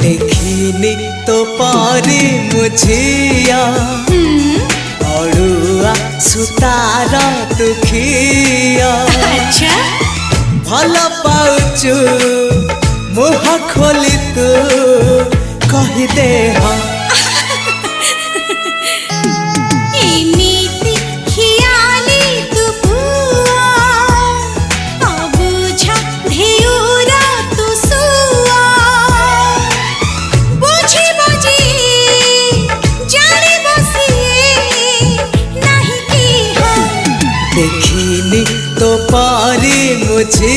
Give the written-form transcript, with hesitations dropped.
देखिनी तो पारी मुझिया अड़ुआ सुतार दुखिया। अच्छा भल पाउचु मुह खोली तू कही दे हाँ। देखिनी तो पारी मुझे